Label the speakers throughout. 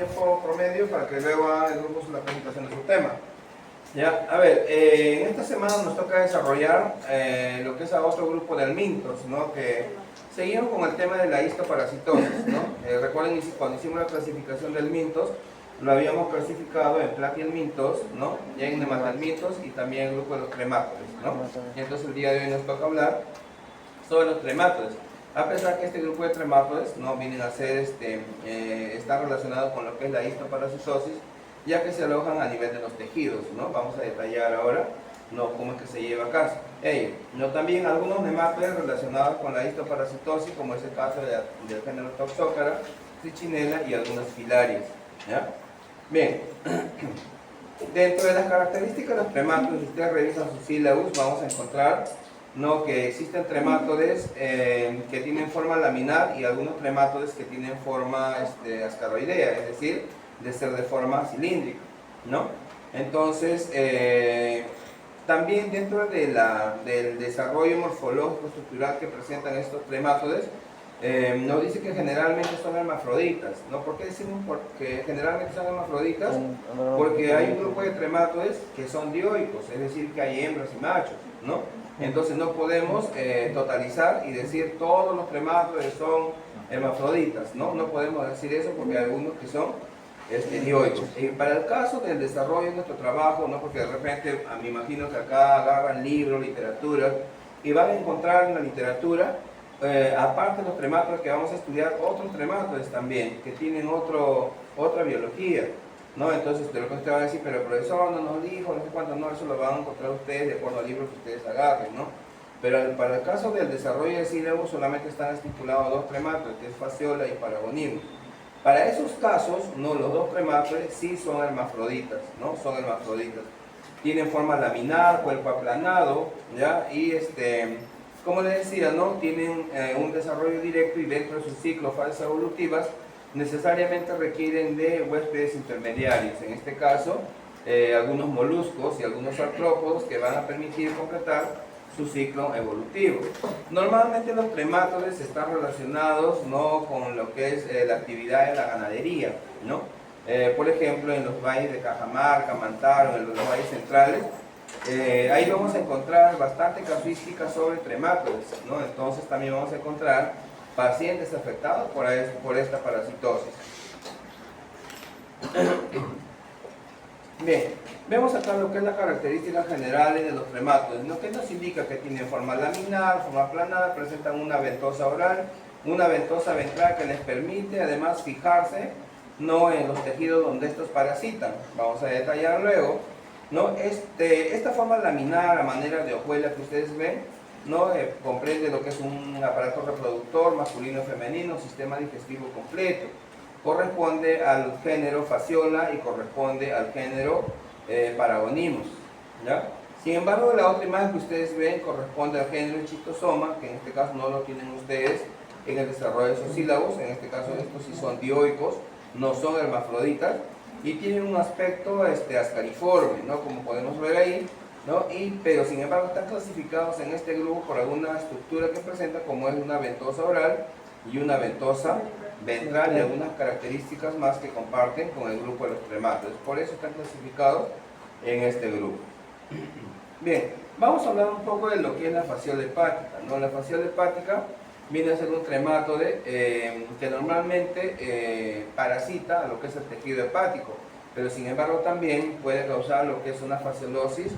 Speaker 1: tiempo promedio para que luego haga el grupo la presentación de su tema. Ya, a ver, en esta semana nos toca desarrollar lo que es a otro grupo de almintos, ¿no? Que seguimos con el tema de la histoparasitosis, ¿no? Recuerden, cuando hicimos la clasificación de almintos, lo habíamos clasificado en plagialmintos, ¿no? Y en nematelmintos y también el grupo de los tremátodes, ¿no? Y entonces el día de hoy nos toca hablar sobre los tremátodes. A pesar que este grupo de tremátodes no vienen a ser, está relacionado con lo que es la histoparasitosis, ya que se alojan a nivel de los tejidos, ¿no? Vamos a detallar ahora, ¿no?, cómo es que se lleva a cabo ello. ¿No? También algunos nematodes relacionados con la histoparasitosis, como es el caso del género Toxocara, Trichinella y algunas filarias, ¿ya? Bien, dentro de las características de los tremátodes, si ustedes revisan sus sílabus, vamos a encontrar, ¿no?, que existen tremátodes que tienen forma laminar y algunos tremátodes que tienen forma ascaroidea, es decir, de ser de forma cilíndrica, ¿no? Entonces, también dentro del desarrollo morfológico estructural que presentan estos tremátodes, nos dice que generalmente son hermafroditas, ¿no? ¿Por qué decimos que generalmente son hermafroditas? Porque hay un grupo de tremátodes que son dioicos, es decir, que hay hembras y machos, ¿no? Entonces no podemos totalizar y decir todos los tremátodes son hermafroditas, ¿no? No podemos decir eso porque hay algunos que son dioicos. Para el caso del desarrollo de nuestro trabajo, ¿no?, porque de repente me imagino que acá agarran libros, literatura, y van a encontrar en la literatura, aparte de los tremátodes que vamos a estudiar, otros tremátodes también, que tienen otra biología, ¿no? Entonces, de lo que usted va a decir, pero el profesor no nos dijo, no sé cuánto, no, eso lo van a encontrar ustedes de acuerdo al libro que ustedes agarren, ¿no? Pero para el caso del desarrollo de sílabus solamente están estipulados dos tremátodes, que es Fasciola y Paragonimos. Para esos casos, no, los dos tremátodes sí son hermafroditas, ¿no? Son hermafroditas. Tienen forma laminar, cuerpo aplanado, ¿ya? Y como les decía, ¿no?, tienen un desarrollo directo y dentro de sus ciclos fases evolutivas necesariamente requieren de huéspedes intermediarios. En este caso, algunos moluscos y algunos artrópodos que van a permitir completar su ciclo evolutivo. Normalmente los tremátodes están relacionados, ¿no?, con lo que es la actividad de la ganadería, ¿no? Por ejemplo, en los valles de Cajamarca, Mantaro, en los valles centrales, ahí vamos a encontrar bastante casuística sobre tremátodes, ¿no? Entonces también vamos a encontrar pacientes afectados por esta parasitosis. Bien, vemos acá lo que es la característica general de los tremátodes, lo que nos indica que tienen forma laminar, forma aplanada, presentan una ventosa oral, una ventosa ventral que les permite además fijarse, ¿no?, en los tejidos donde estos parasitan. Vamos a detallar luego, ¿no? Esta forma laminar a manera de hojuela que ustedes ven, ¿no?, comprende lo que es un aparato reproductor masculino y femenino, sistema digestivo completo. Corresponde al género Fasciola y corresponde al género Paragonimos, ¿ya? Sin embargo, la otra imagen que ustedes ven corresponde al género Schistosoma, que en este caso no lo tienen ustedes en el desarrollo de sus sílabos. En este caso estos sí son dioicos, no son hermafroditas, y tienen un aspecto ascariforme, ¿no?, como podemos ver ahí, ¿no? Pero sin embargo están clasificados en este grupo por alguna estructura que presenta, como es una ventosa oral y una ventosa ventral y algunas características más que comparten con el grupo de los tremátodes. Por eso están clasificados en este grupo. Bien, vamos a hablar un poco de lo que es la fasciola hepática, ¿no? La fasciola hepática viene a ser un tremátoide que normalmente parasita a lo que es el tejido hepático, pero sin embargo también puede causar lo que es una fasciolosis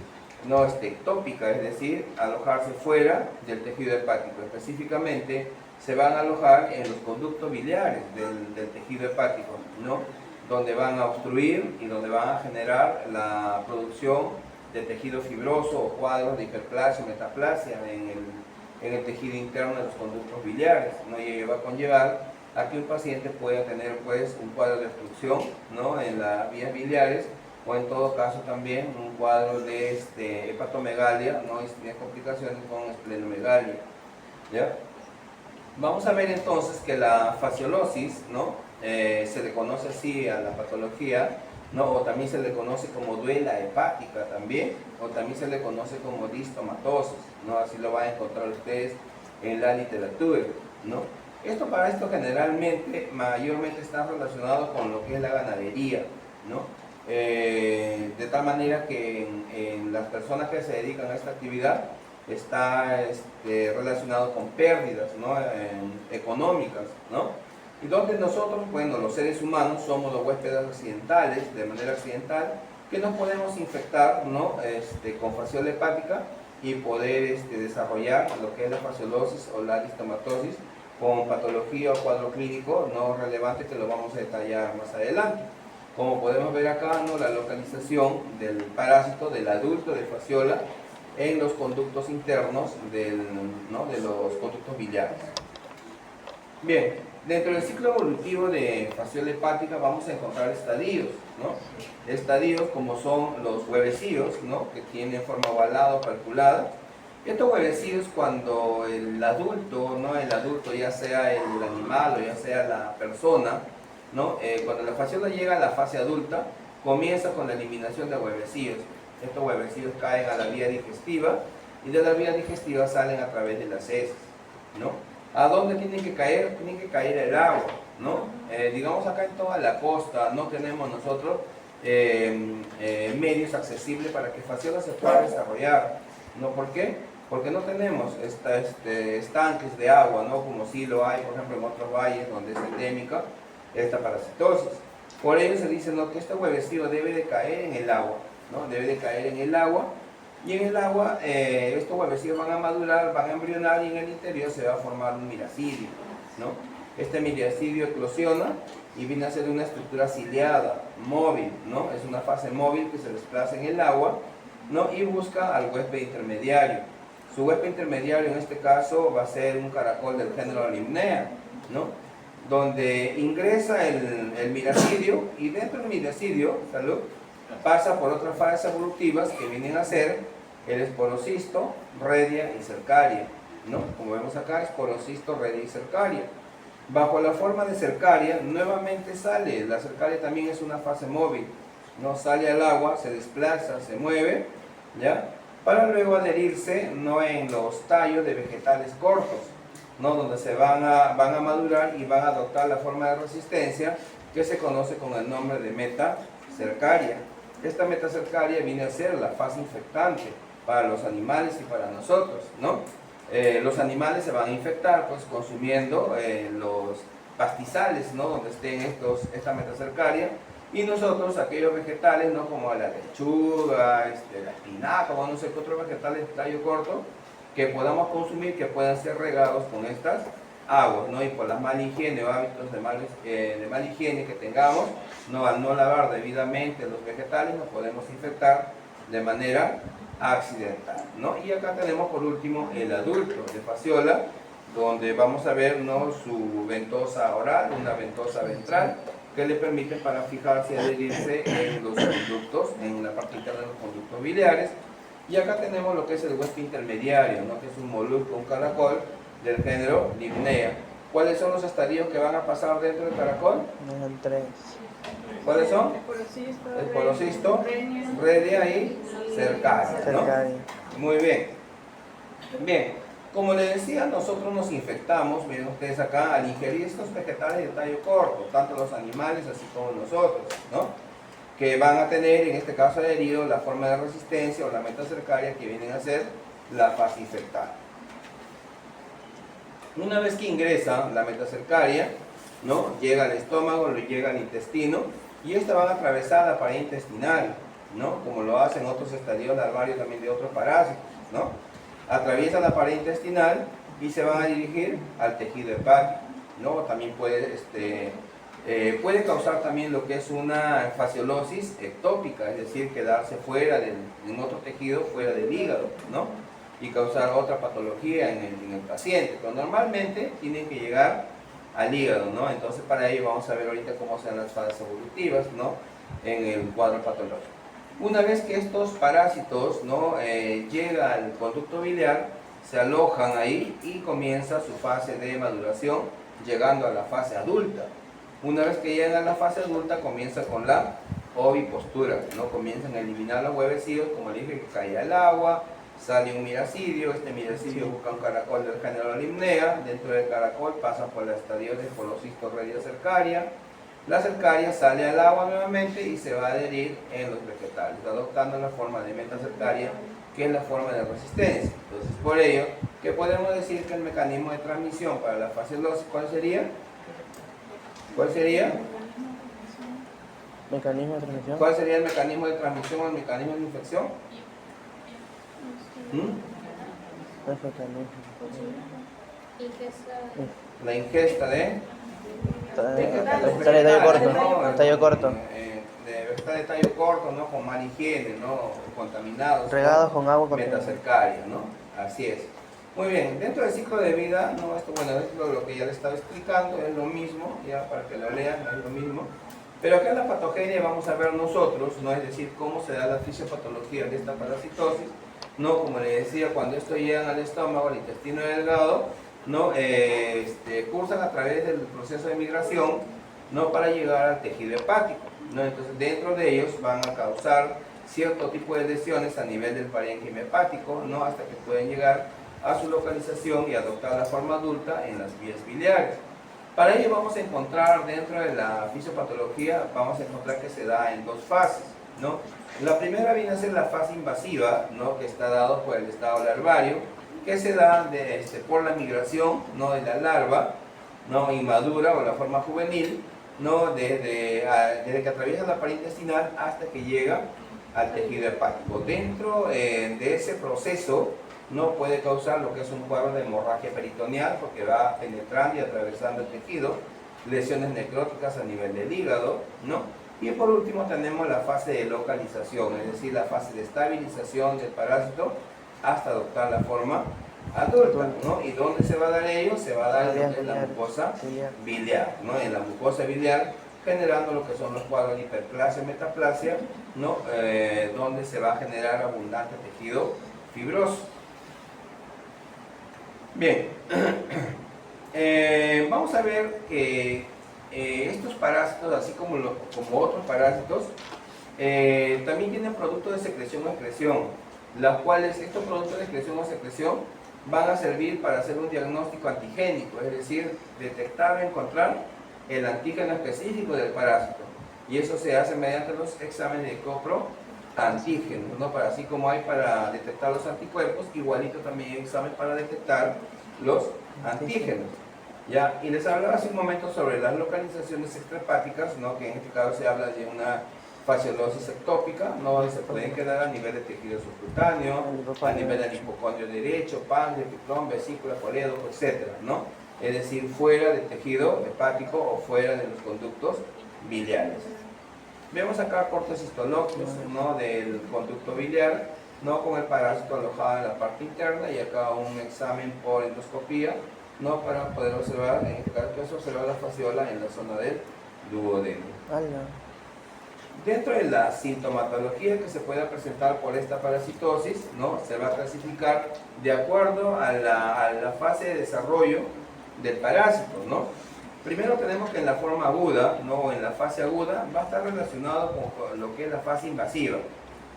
Speaker 1: no ectópica, es decir, alojarse fuera del tejido hepático. Específicamente se van a alojar en los conductos biliares del tejido hepático, ¿no?, donde van a obstruir y donde van a generar la producción de tejido fibroso o cuadros de hiperplasia o metaplasia en el tejido interno de los conductos biliares, ¿no? Y ello va a conllevar a que un paciente pueda tener, pues, un cuadro de obstrucción, ¿no?, en las vías biliares, o en todo caso también un cuadro de hepatomegalia, ¿no?, y si tiene complicaciones con esplenomegalia, ¿ya? Vamos a ver entonces que la fasciolosis, ¿no?, se le conoce así a la patología, ¿no?, o también se le conoce como duela hepática también, o también se le conoce como distomatosis, ¿no?, así lo van a encontrar ustedes en la literatura, ¿no? Para esto generalmente, mayormente está relacionado con lo que es la ganadería, ¿no? De tal manera que en las personas que se dedican a esta actividad está relacionado con pérdidas, ¿no? Económicas, ¿no? Y donde nosotros, bueno, los seres humanos somos los huéspedes accidentales, de manera accidental, que nos podemos infectar, ¿no? Con fasciola hepática y poder desarrollar lo que es la fasciolosis o la listomatosis con patología o cuadro clínico no relevante, que lo vamos a detallar más adelante. Como podemos ver acá, ¿no? La localización del parásito del adulto de fasciola en los conductos internos ¿no? de los conductos biliares. Bien, dentro del ciclo evolutivo de fasciola hepática vamos a encontrar estadios, ¿no? Estadios como son los huevecillos, ¿no? Que tienen forma ovalada o calculada. Estos huevecillos, cuando el adulto, ¿no? El adulto, ya sea el animal o ya sea la persona, ¿no? Cuando la fasciola llega a la fase adulta, comienza con la eliminación de huevecillos. Estos huevecillos caen a la vía digestiva y de la vía digestiva salen a través de las heces, ¿no? ¿A dónde tienen que caer? Tienen que caer el agua, ¿no? Digamos acá en toda la costa no tenemos nosotros medios accesibles para que fasciola se pueda desarrollar, ¿no? ¿Por qué? Porque no tenemos estanques de agua, ¿no? Como sí lo hay, por ejemplo, en otros valles donde es endémica esta parasitosis. Por ello se dice, ¿no? Que este huevecillo debe de caer en el agua, ¿no? Debe de caer en el agua. Y en el agua estos huevecillos van a madurar, van a embrionar y en el interior se va a formar un miracidio, ¿no? Este miracidio eclosiona y viene a ser una estructura ciliada, móvil, ¿no? Es una fase móvil que se desplaza en el agua, ¿no? Y busca al huésped intermediario. Su huésped intermediario en este caso va a ser un caracol del género Limnea, ¿no? Donde ingresa el miracidio y dentro del miracidio, salud, pasa por otras fases evolutivas que vienen a ser el esporocisto, redia y cercaria, ¿no? Como vemos acá, esporocisto, redia y cercaria. Bajo la forma de cercaria, nuevamente sale, la cercaria también es una fase móvil, ¿no? Sale al agua, se desplaza, se mueve, ¿ya? Para luego adherirse, ¿no? En los tallos de vegetales cortos, ¿no? Donde se van a madurar y van a adoptar la forma de resistencia que se conoce con el nombre de metacercaria. Esta metacercaria viene a ser la fase infectante para los animales y para nosotros, ¿no? Los animales se van a infectar pues consumiendo los pastizales, ¿no? Donde estén esta metacercaria, y nosotros aquellos vegetales, ¿no? Como la lechuga, la espinaca, o no sé qué otros vegetales de tallo corto que podamos consumir, que puedan ser regados con estas aguas, ¿no? Y por la mala higiene o hábitos de mala higiene que tengamos, ¿no? Al no lavar debidamente los vegetales, nos podemos infectar de manera accidental, ¿no? Y acá tenemos por último el adulto de fasciola, donde vamos a ver, ¿no? Su ventosa oral, una ventosa ventral, que le permite para fijarse y adherirse en los conductos, en la parte interna de los conductos biliares. Y acá tenemos lo que es el huésped intermediario, ¿no? Que es un molusco, un caracol del género Limnea. ¿Cuáles son los estadios que van a pasar dentro del caracol?
Speaker 2: Son tres.
Speaker 1: ¿Cuáles son? Esporocisto, redia y cercaria, ¿no? Muy bien. Bien, como les decía, nosotros nos infectamos, miren ustedes acá, al ingerir estos vegetales de tallo corto, tanto los animales así como nosotros, ¿no? Que van a tener, en este caso adherido, la forma de resistencia o la metacercaria, que vienen a ser la fase infectada. Una vez que ingresa la metacercaria, ¿no? Llega al estómago, llega al intestino, y esta van a atravesar la pared intestinal, ¿no? Como lo hacen otros estadios larvarios también de otros parásitos, ¿no? Atraviesan la pared intestinal y se van a dirigir al tejido hepático, ¿no? También puede causar también lo que es una fasciolosis ectópica, es decir, quedarse fuera en otro tejido, fuera del hígado, ¿no? Y causar otra patología en el paciente, pero normalmente tienen que llegar al hígado, ¿no? Entonces para ello vamos a ver ahorita cómo se dan las fases evolutivas, ¿no? En el cuadro patológico. Una vez que estos parásitos, ¿no? Llegan al conducto biliar, se alojan ahí y comienza su fase de maduración, llegando a la fase adulta. Una vez que llegan a la fase adulta, comienza con la ovipostura, ¿no? Comienzan a eliminar los huevecillos, como le dije, que cae el agua, sale un miracidio, este miracidio busca un caracol del género Limnea, dentro del caracol pasa por la estadio de polocistoredia cercaria, la cercaria sale al agua nuevamente y se va a adherir en los vegetales, adoptando la forma de metacercaria, que es la forma de resistencia. Entonces, por ello, ¿qué podemos decir que el mecanismo de transmisión para la fase 2, cuál sería? ¿Cuál sería?
Speaker 2: ¿Mecanismo de transmisión?
Speaker 1: ¿Cuál sería el mecanismo de transmisión o el mecanismo de infección?
Speaker 2: No es mecanismo.
Speaker 1: La ingesta de
Speaker 2: Tallo corto. Tallo corto.
Speaker 1: De vegetales de tallo corto, ¿no? Con mala higiene, ¿no? Contaminados.
Speaker 2: Regados con agua
Speaker 1: metacercaria, ¿no? Así es. Muy bien, dentro del ciclo de vida, ¿no? Esto, bueno, esto es lo que ya les estaba explicando, es lo mismo, ya para que lo lean, es lo mismo. Pero acá en la patogenia vamos a ver nosotros, ¿no? Es decir, cómo se da la fisiopatología de esta parasitosis, ¿no? Como les decía, cuando esto llega al estómago, al intestino delgado, ¿no? Cursan a través del proceso de migración, ¿no? Para llegar al tejido hepático, ¿no? Entonces, dentro de ellos van a causar cierto tipo de lesiones a nivel del parénquima hepático, ¿no? Hasta que pueden llegar a su localización y adoptar la forma adulta en las vías biliares. Para ello vamos a encontrar dentro de la fisiopatología, vamos a encontrar que se da en dos fases, ¿no? La primera viene a ser la fase invasiva, ¿no? Que está dado por el estado larvario, que se da por la migración, ¿no? De la larva, ¿no? Inmadura o la forma juvenil, ¿no? Desde que atraviesa la pared intestinal hasta que llega al tejido hepático. Dentro de ese proceso, no puede causar lo que es un cuadro de hemorragia peritoneal, porque va penetrando y atravesando el tejido, lesiones necróticas a nivel del hígado, ¿no? Y por último tenemos la fase de localización, es decir, la fase de estabilización del parásito hasta adoptar la forma adulta, ¿no? ¿Y dónde se va a dar ello? Se va a dar en la mucosa biliar, ¿no? En la mucosa biliar, generando lo que son los cuadros de hiperplasia, metaplasia, ¿no? Donde se va a generar abundante tejido fibroso. Bien, vamos a ver que estos parásitos, así como otros parásitos, también tienen productos de secreción o excreción, los cuales estos productos de secreción o secreción van a servir para hacer un diagnóstico antigénico, es decir, detectar o encontrar el antígeno específico del parásito. Y eso se hace mediante los exámenes de copro antígenos, ¿no? Así como hay para detectar los anticuerpos, igualito también hay examen para detectar los antígenos. ¿Ya? Y les hablaba hace un momento sobre las localizaciones extrahepáticas, ¿no? Que en este caso se habla de una fasciolosis ectópica, ¿no? Se pueden quedar a nivel de tejido subcutáneo, a nivel del hipocondrio derecho, páncreas, piclón, vesícula, colédoco, etc., ¿no? Es decir, fuera del tejido hepático o fuera de los conductos biliares. Vemos acá cortes histológicos, ¿no? Del conducto biliar, ¿no? Con el parásito alojado en la parte interna, y acá un examen por endoscopía, ¿no? Para poder observar, en este caso, observar la fasciola en la zona del duodeno. Dentro de la sintomatología que se pueda presentar por esta parasitosis, ¿no? Se va a clasificar de acuerdo a la fase de desarrollo del parásito, ¿no? Primero tenemos que en la forma aguda, ¿no? En la fase aguda, va a estar relacionado con lo que es la fase invasiva.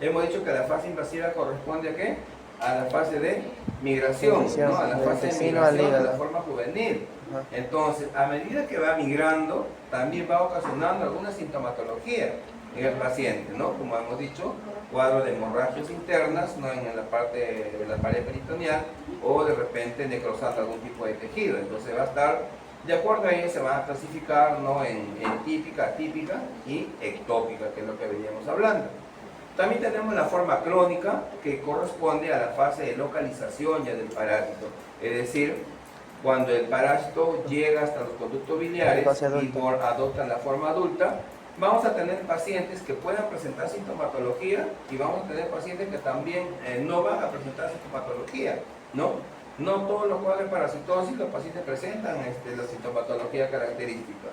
Speaker 1: Hemos dicho que la fase invasiva corresponde a ¿qué? A la fase de migración, ¿no? A la fase de migración de la forma juvenil. Entonces, a medida que va migrando, también va ocasionando alguna sintomatología en el paciente, ¿no? Como hemos dicho, cuadro de hemorragias internas, ¿no? En la parte de la pared peritoneal, o de repente necrosando algún tipo de tejido. Entonces va a estar, de acuerdo a ello, se van a clasificar, ¿no? en típica, atípica y ectópica, que es lo que veníamos hablando. También tenemos la forma crónica, que corresponde a la fase de localización ya del parásito, es decir, cuando el parásito llega hasta los conductos biliares y adopta la forma adulta, vamos a tener pacientes que puedan presentar sintomatología, y vamos a tener pacientes que también no van a presentar sintomatología, ¿no? No todos los cuadros de parasitosis los pacientes presentan la sintomatología característica,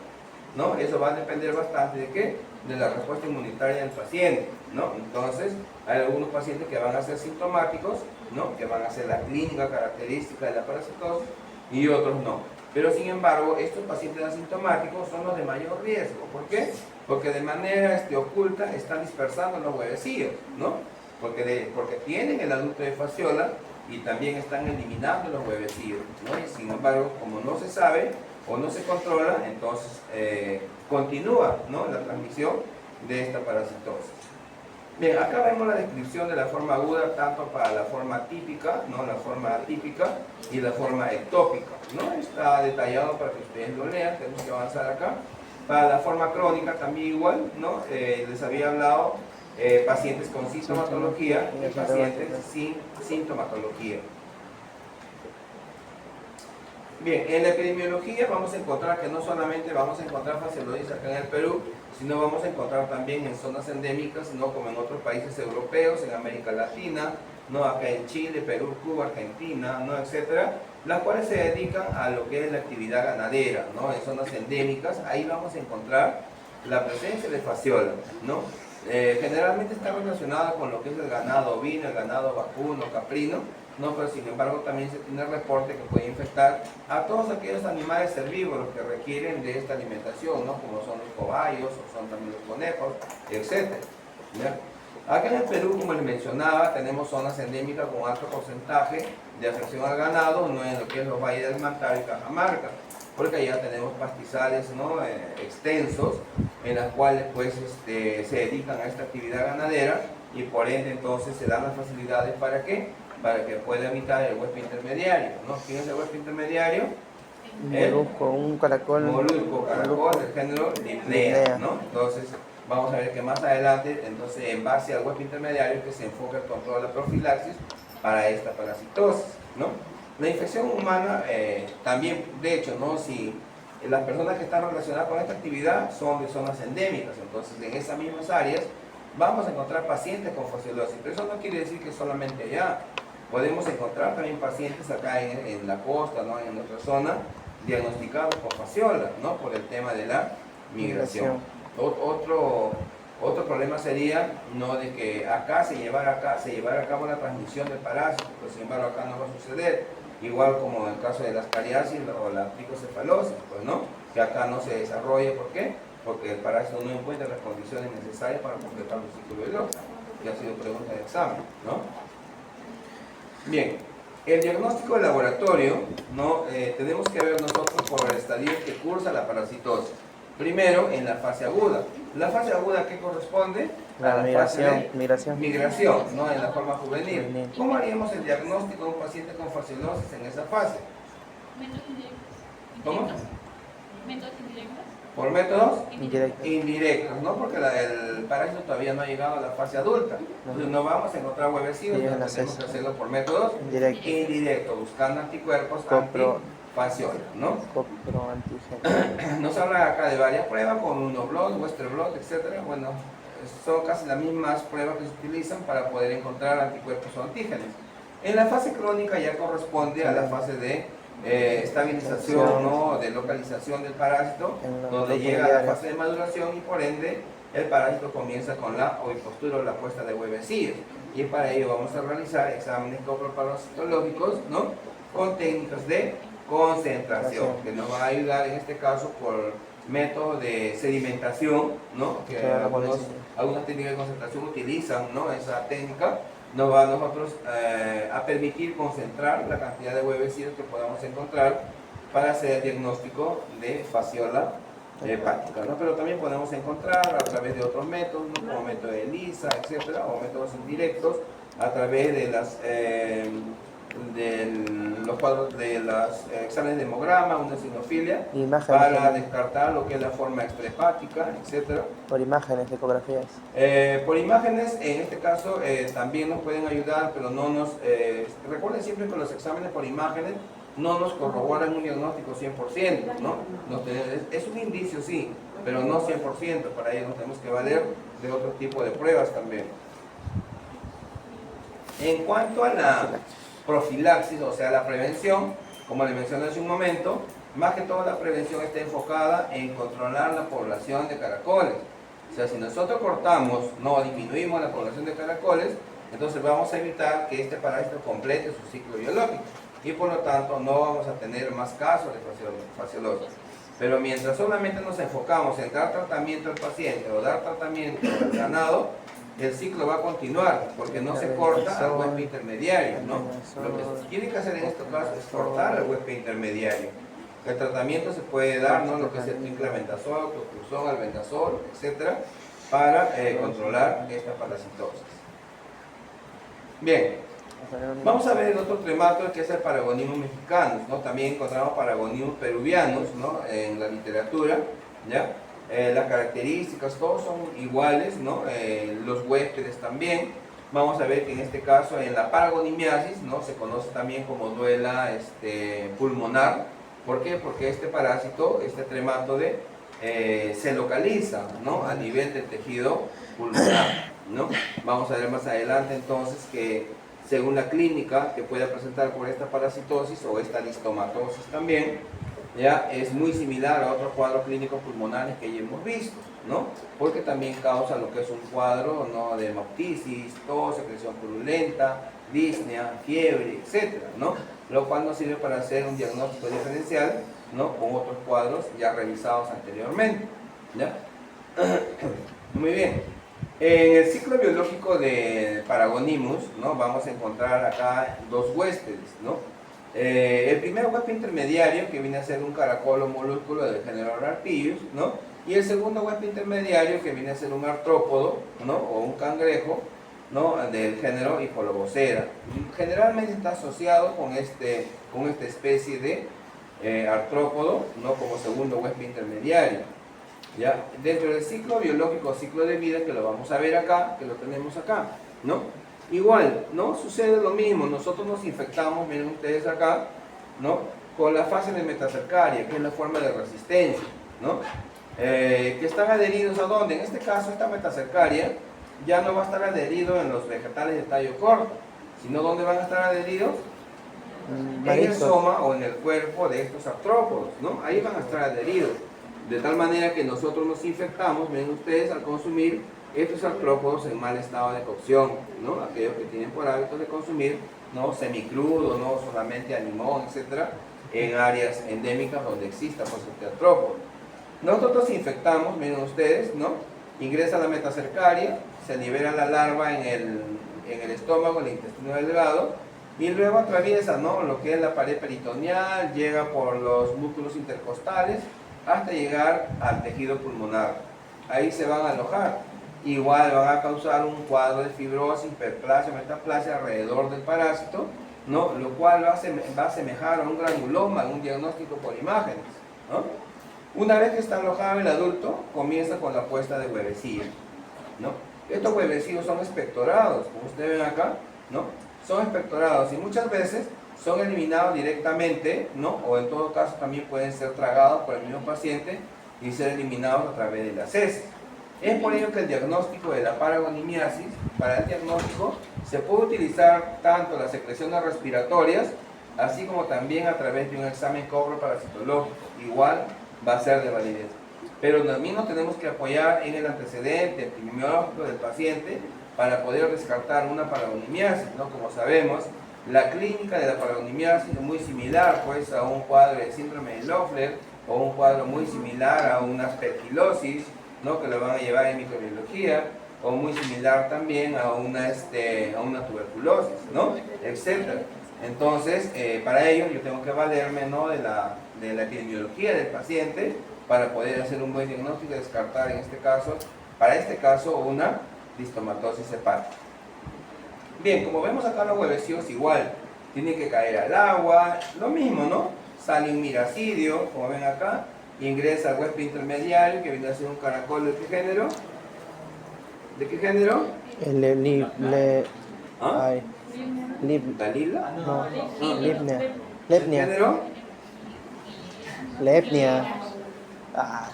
Speaker 1: ¿no? Eso va a depender bastante de ¿qué? De la respuesta inmunitaria del paciente, ¿no? Entonces, hay algunos pacientes que van a ser sintomáticos, ¿no? Que van a ser la clínica característica de la parasitosis, y otros no. Pero sin embargo, estos pacientes asintomáticos son los de mayor riesgo. ¿Por qué? Porque de manera oculta están dispersando los huevecillos, ¿no? porque tienen el adulto de fasciola y también están eliminando los huevecillos, ¿no? Y sin embargo, como no se sabe o no se controla, entonces continúa, ¿no?, la transmisión de esta parasitosis. Bien, acá vemos la descripción de la forma aguda tanto para la forma típica, ¿no?, la forma atípica y la forma ectópica, ¿no? Está detallado para que ustedes lo lean, tenemos que avanzar acá. Para la forma crónica también igual, ¿no? Les había hablado pacientes con sintomatología y pacientes sin sintomatología. Bien, en la epidemiología vamos a encontrar que no solamente vamos a encontrar fasciolosis acá en el Perú, sino vamos a encontrar también en zonas endémicas, no como en otros países europeos, en América Latina, no acá en Chile, Perú, Cuba, Argentina, no, etcétera, las cuales se dedican a lo que es la actividad ganadera, ¿no? En zonas endémicas, ahí vamos a encontrar la presencia de fasciola, ¿no? Generalmente está relacionada con lo que es el ganado ovino, el ganado vacuno, caprino, ¿no? Pero sin embargo también se tiene reporte que puede infectar a todos aquellos animales herbívoros que requieren de esta alimentación, ¿no? Como son los cobayos, o son también los conejos, etc. ¿Ya? Acá en el Perú, como les mencionaba, tenemos zonas endémicas con alto porcentaje de afección al ganado, no en lo que es los valles del Mantaro y Cajamarca, porque allá tenemos pastizales, ¿no?, extensos, en las cuales pues se dedican a esta actividad ganadera y por ende entonces se dan las facilidades ¿para qué? Para que pueda evitar el huésped intermediario, ¿no? ¿Quién es el huésped intermediario?
Speaker 2: Molusco, un caracol.
Speaker 1: Molusco, caracol, del género Dipnea, ¿no? Entonces, vamos a ver que más adelante, entonces, en base al huésped intermediario, que se enfoca el control de la profilaxis para esta parasitosis, ¿no? La infección humana también, de hecho, ¿no?, si las personas que están relacionadas con esta actividad son de zonas endémicas, entonces en esas mismas áreas vamos a encontrar pacientes con fasciolosis, pero eso no quiere decir que solamente allá. Podemos encontrar también pacientes acá en la costa, ¿no?, en nuestra zona, diagnosticados con fasciola, ¿no?, por el tema de la migración. Otro problema sería, ¿no?, de que acá se llevara a cabo la transmisión del parásito, pero sin embargo acá no va a suceder, igual como en el caso de las cariasis o la picocefalosis, pues, ¿no?, que acá no se desarrolla. ¿Por qué? Porque el parásito no encuentra las condiciones necesarias para completar el ciclo biológico, que ha sido pregunta de examen, ¿no? Bien, el diagnóstico de laboratorio, ¿no?, tenemos que ver nosotros por el estadio que cursa la parasitosis. Primero, en la fase aguda. ¿La fase aguda a qué corresponde?
Speaker 2: La migración,
Speaker 1: migración, ¿no?, en la forma juvenil. ¿Cómo haríamos el diagnóstico de un paciente con fasciolosis en esa fase?
Speaker 3: ¿Métodos indirectos?
Speaker 1: ¿Cómo?
Speaker 3: ¿Métodos indirectos?
Speaker 1: Por métodos
Speaker 2: Indirecto.
Speaker 1: indirectos, ¿no? Porque el parásito todavía no ha llegado a la fase adulta. Entonces no vamos a encontrar huevecillos,
Speaker 2: Sí,
Speaker 1: tenemos que hacerlo por métodos
Speaker 2: Indirecto.
Speaker 1: indirectos, buscando anticuerpos
Speaker 2: Compro-
Speaker 1: antifasciola, ¿no?
Speaker 2: Copro antígeno.
Speaker 1: Nos habla acá de varias pruebas, como Unoblot, Western Blot, etc. Bueno, son casi las mismas pruebas que se utilizan para poder encontrar anticuerpos o antígenos. En la fase crónica ya corresponde a la fase de estabilización, ¿no?, de localización del parásito, donde llega a la fase de maduración y por ende el parásito comienza con la ovipostura o la puesta de huevecillos. Y para ello vamos a realizar exámenes coproparasitológicos, ¿no?, con técnicas de concentración, que nos van a ayudar en este caso por método de sedimentación, ¿no?, que algunas técnicas de concentración utilizan, ¿no?, esa técnica. Nos va a nosotros a permitir concentrar la cantidad de huevecillos que podamos encontrar para hacer el diagnóstico de fasciola hepática, ¿no? Pero también podemos encontrar a través de otros métodos, ¿no?, como método de ELISA, etcétera, o métodos indirectos a través de los cuadros de los exámenes de hemograma, una sinofilia, para descartar lo que es la forma extrahepática, etcétera.
Speaker 2: Por imágenes, ecografías.
Speaker 1: Por imágenes, en este caso, también nos pueden ayudar, pero no nos... recuerden siempre que los exámenes por imágenes no nos corroboran un diagnóstico 100%, ¿no? Es un indicio, sí, pero no 100%. Para ello nos tenemos que valer de otro tipo de pruebas también. En cuanto a la profilaxis, o sea, la prevención, como les mencioné hace un momento, más que todo la prevención está enfocada en controlar la población de caracoles. O sea, si nosotros cortamos, no disminuimos la población de caracoles, entonces vamos a evitar que este parásito complete su ciclo biológico y por lo tanto no vamos a tener más casos de fasciolosis. Pero mientras solamente nos enfocamos en dar tratamiento al paciente o dar tratamiento al ganado, el ciclo va a continuar porque no se corta al huésped intermediario, ¿no? Lo que se tiene que hacer en este caso es cortar al huésped intermediario. El tratamiento se puede dar, ¿no? Lo que es el triclamendazol, clotrimazol, albendazol, etcétera, para controlar esta parasitosis. Bien, vamos a ver el otro tremato que es el Paragonimus mexicanus, ¿no? También encontramos Paragonimus peruvianus, ¿no? En la literatura, ¿ya? Las características, todos son iguales, ¿no? Los huéspedes también. Vamos a ver que en este caso en la paragonimiasis, ¿no? Se conoce también como duela pulmonar. ¿Por qué? Porque este parásito, este trematode, se localiza, ¿no? A nivel del tejido pulmonar, ¿no? Vamos a ver más adelante entonces que según la clínica que puede presentar por esta parasitosis o esta listomatosis también, ya es muy similar a otros cuadros clínicos pulmonares que ya hemos visto, ¿no? Porque también causa lo que es un cuadro, ¿no? De hemoptisis, tos, secreción purulenta, disnea, fiebre, etcétera, ¿no? Lo cual nos sirve para hacer un diagnóstico diferencial, ¿no? Con otros cuadros ya revisados anteriormente, ¿ya? Muy bien. En el ciclo biológico de Paragonimus, ¿no? Vamos a encontrar acá dos huéspedes, ¿no? El primer huésped intermediario, que viene a ser un caracol o molúsculo del género Rarpillus, ¿no? Y el segundo huésped intermediario, que viene a ser un artrópodo, ¿no? O un cangrejo, ¿no? Del género Hipolobocera. Generalmente está asociado con esta especie de artrópodo, ¿no? Como segundo huésped intermediario. ¿Ya? Dentro del ciclo biológico, ciclo de vida, que lo vamos a ver acá, que lo tenemos acá, ¿no? Igual, ¿no? Sucede lo mismo, nosotros nos infectamos, miren ustedes acá, ¿no? Con la fase de metacercaria, que es la forma de resistencia, ¿no? Que están adheridos a dónde. En este caso, esta metacercaria ya no va a estar adherido en los vegetales de tallo corto, sino ¿dónde van a estar adheridos? En el soma o en el cuerpo de estos artrópodos, ¿no? Ahí van a estar adheridos. De tal manera que nosotros nos infectamos, ven ustedes, al consumir estos artrópodos en mal estado de cocción, ¿no? Aquellos que tienen por hábito de consumir, ¿no? Semicrudo, ¿no? Solamente a limón, etcétera, en áreas endémicas donde exista pues este artrópodo. Nosotros nos infectamos, miren ustedes, ¿no? Ingresa la metacercaria, se libera la larva en el estómago, en el intestino delgado, y luego atraviesa, ¿no? Lo que es la pared peritoneal, llega por los músculos intercostales, hasta llegar al tejido pulmonar. Ahí se van a alojar. Igual van a causar un cuadro de fibrosis, hiperplasia, metaplasia alrededor del parásito, ¿no? Lo cual va a asemejar a un granuloma, un diagnóstico por imágenes, ¿no? Una vez que está alojado el adulto, comienza con la puesta de huevecillos, ¿no? Estos huevecillos son expectorados, como ustedes ven acá, ¿no? Son expectorados y muchas veces son eliminados directamente, ¿no? O en todo caso también pueden ser tragados por el mismo paciente y ser eliminados a través de las heces. Es por ello que el diagnóstico de la paragonimiasis, para el diagnóstico, se puede utilizar tanto las secreciones respiratorias, así como también a través de un examen coproparasitológico. Igual va a ser de validez. Pero también nos tenemos que apoyar en el antecedente epidemiológico del paciente para poder descartar una paragonimiasis, ¿no? Como sabemos, la clínica de la paragonimiasis es muy similar pues a un cuadro de síndrome de Loeffler o un cuadro muy similar a una aspergilosis, ¿no? Que lo van a llevar en microbiología, o muy similar también a una tuberculosis, ¿no? Etcétera. Entonces, para ello yo tengo que valerme, ¿no? de la epidemiología del paciente para poder hacer un buen diagnóstico y descartar en este caso, para este caso, una listomatosis hepática. Bien, como vemos acá los huevecillos igual, tienen que caer al agua, lo mismo, ¿no? Sale un miracidio, como ven acá, ingresa al huésped intermediario, que viene a ser un caracol de qué género. ¿De qué género? ¿Dalila?
Speaker 2: No, Lepnia.
Speaker 1: ¿Qué
Speaker 2: Lepnia.
Speaker 1: género?
Speaker 2: Lepnia. Ah,